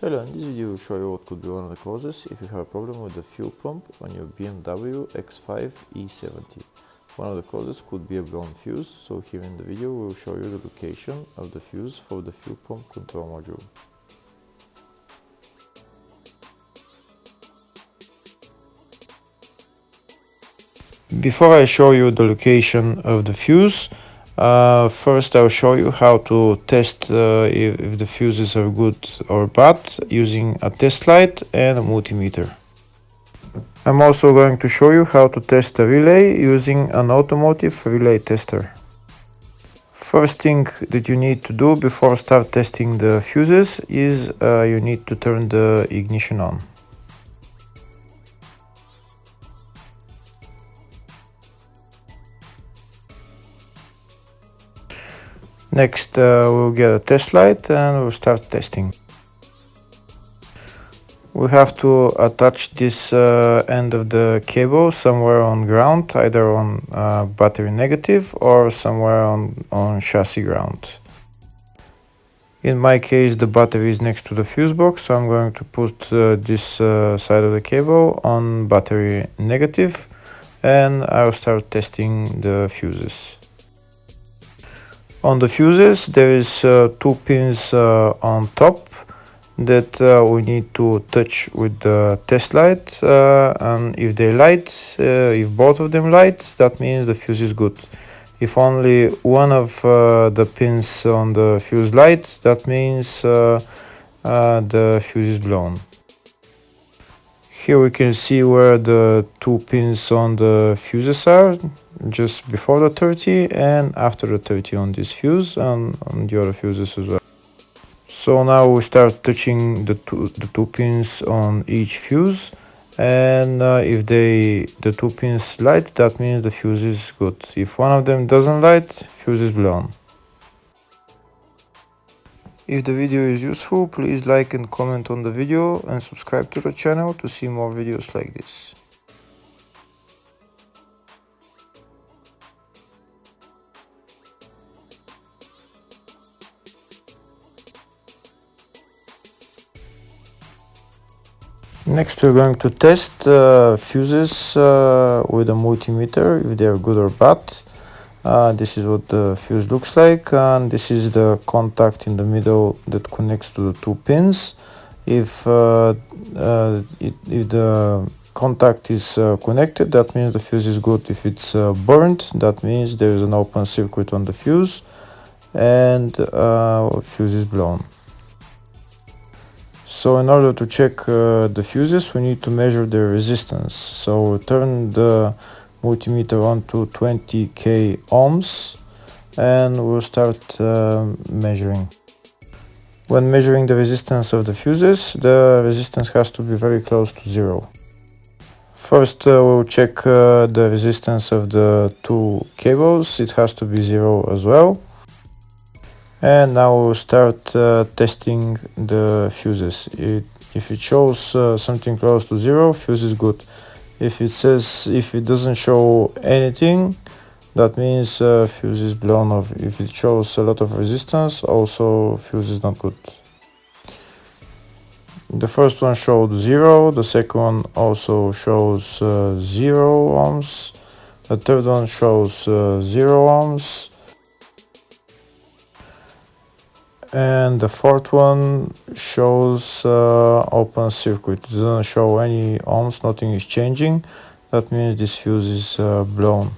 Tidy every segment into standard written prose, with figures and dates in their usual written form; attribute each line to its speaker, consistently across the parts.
Speaker 1: Hello, in this video we'll show you what could be one of the causes if you have a problem with the fuel pump on your BMW X5 E70. One of the causes could be a blown fuse, so here in the video we'll show you the location of the fuse for the fuel pump control module. Before I show you the location of the fuse, first I'll show you how to test if the fuses are good or bad using a test light and a multimeter. I'm also going to show you how to test a relay using an automotive relay tester. First thing that you need to do before start testing the fuses is you need to turn the ignition on. Next we'll get a test light and we'll start testing. We have to attach this end of the cable somewhere on ground, either on battery negative or somewhere on chassis ground. In my case the battery is next to the fuse box, so I'm going to put this side of the cable on battery negative and I'll start testing the fuses. On the fuses there is two pins on top that we need to touch with the test light, and if they light, if both of them light, that means the fuse is good. If only one of the pins on the fuse light, that means the fuse is blown. Here we can see where the two pins on the fuses are, just before the 30 and after the 30 on this fuse and on the other fuses as well. So now we start touching the two pins on each fuse, and if the two pins light, that means the fuse is good. If one of them doesn't light, fuse is blown. If the video is useful, please like and comment on the video and subscribe to the channel to see more videos like this. Next we're going to test fuses with a multimeter, if they are good or bad. This is what the fuse looks like, and this is the contact in the middle that connects to the two pins. If the contact is connected, that means the fuse is good. If it's burnt, that means there is an open circuit on the fuse and fuse is blown. So in order to check the fuses, we need to measure the resistance. So turn the multimeter on to 20k ohms and we'll start measuring. When measuring the resistance of the fuses, the resistance has to be very close to zero. First we'll check the resistance of the two cables. It has to be zero as well. And now we'll start testing the fuses. If it shows something close to zero, fuse is good. If it doesn't show anything, that means fuse is blown off. If it shows a lot of resistance, also fuse is not good. The first one showed 0, the second one also shows 0 ohms, the third one shows 0 ohms, and the fourth one shows open circuit. It doesn't show any ohms, nothing is changing. That means this fuse is blown.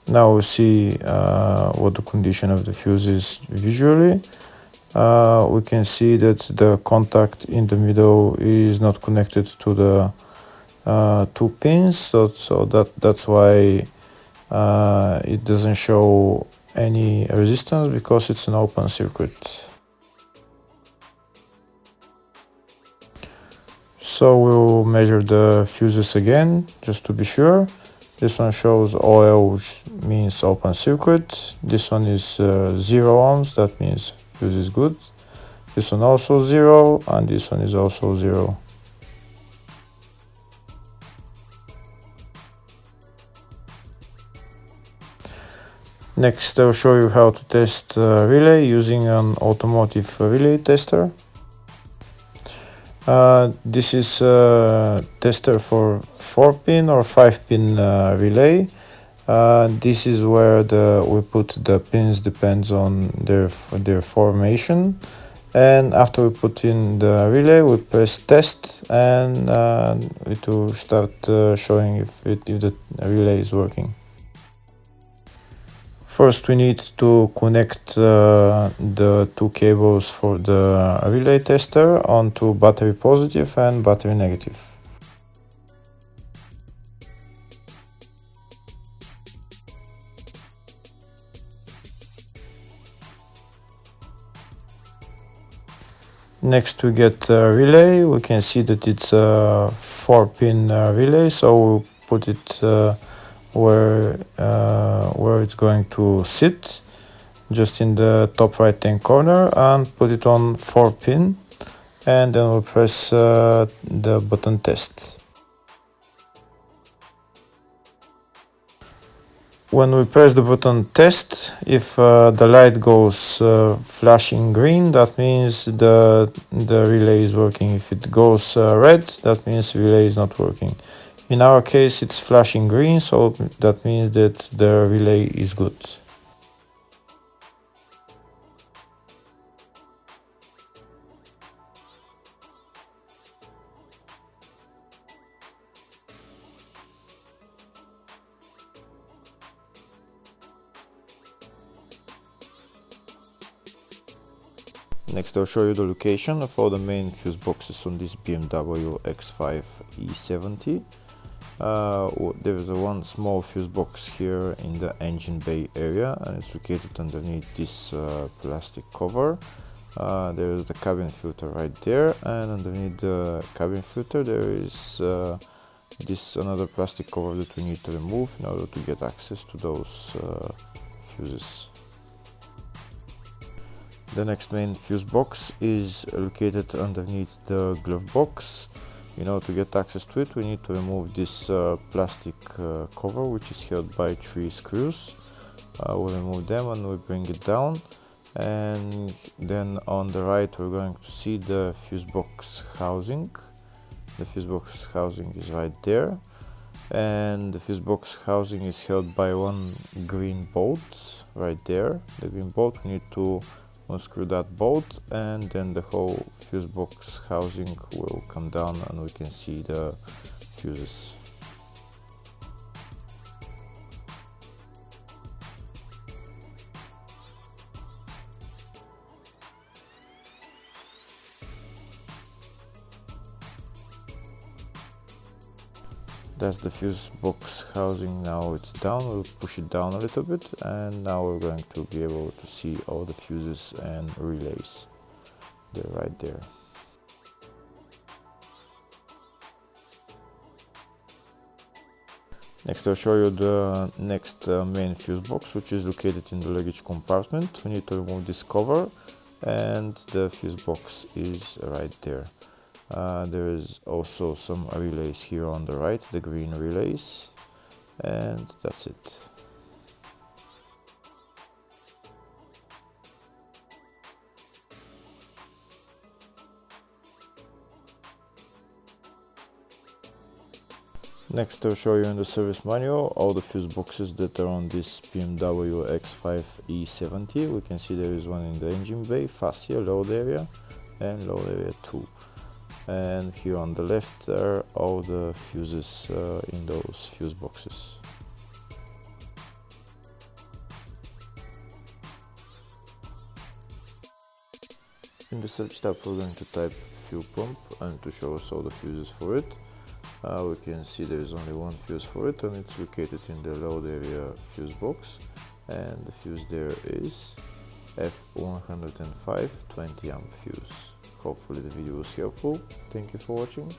Speaker 1: Now we see what the condition of the fuse is visually. We can see that the contact in the middle is not connected to the two pins, so that's why it doesn't show any resistance, because it's an open circuit. So we'll measure the fuses again just to be sure. This one shows OL, which means open circuit. This one is 0 ohms, that means fuse is good. This one also 0, and this one is also 0. Next, I'll show you how to test relay using an automotive relay tester. This is a tester for 4-pin or 5-pin relay. This is where we put the pins, depends on their formation. And after we put in the relay, we press test, and it will start showing if the relay is working. First, we need to connect the two cables for the relay tester onto battery positive and battery negative. Next, we get a relay. We can see that it's a 4-pin relay, so we'll put it where it's going to sit, just in the top right hand corner, and put it on 4-pin, and then we'll press the button test. When we press the button test, if the light goes flashing green, that means the relay is working. If it goes red, that means the relay is not working. In our case, it's flashing green, so that means that the relay is good. Next, I'll show you the location of all the main fuse boxes on this BMW X5 E70. There is one small fuse box here in the engine bay area, and it's located underneath this plastic cover. There is the cabin filter right there, and underneath the cabin filter there is this another plastic cover that we need to remove in order to get access to those fuses. The next main fuse box is located underneath the glove box. In order to get access to it, we need to remove this plastic cover, which is held by 3 screws. We'll remove them and we'll bring it down, and then on the right we're going to see the fuse box housing. The fuse box housing is right there, and the fuse box housing is held by one green bolt right there. The green bolt, we need to unscrew that bolt, and then the whole fuse box housing will come down and we can see the fuses. That's the fuse box housing. Now it's down. We'll push it down a little bit, and now we're going to be able to see all the fuses and relays. They're right there. Next, I'll show you the next main fuse box, which is located in the luggage compartment. We need to remove this cover, and the fuse box is right there. There is also some relays here on the right, the green relays, and that's it. Next, I'll show you in the service manual all the fuse boxes that are on this BMW X5 E70. We can see there is one in the engine bay, fascia, load area, and load area 2. And here on the left are all the fuses in those fuse boxes. In the search tab, we're going to type fuel pump, and to show us all the fuses for it, we can see there is only one fuse for it, and it's located in the load area fuse box, and the fuse there is F105 20 amp fuse. Hopefully the video was helpful. Thank you for watching.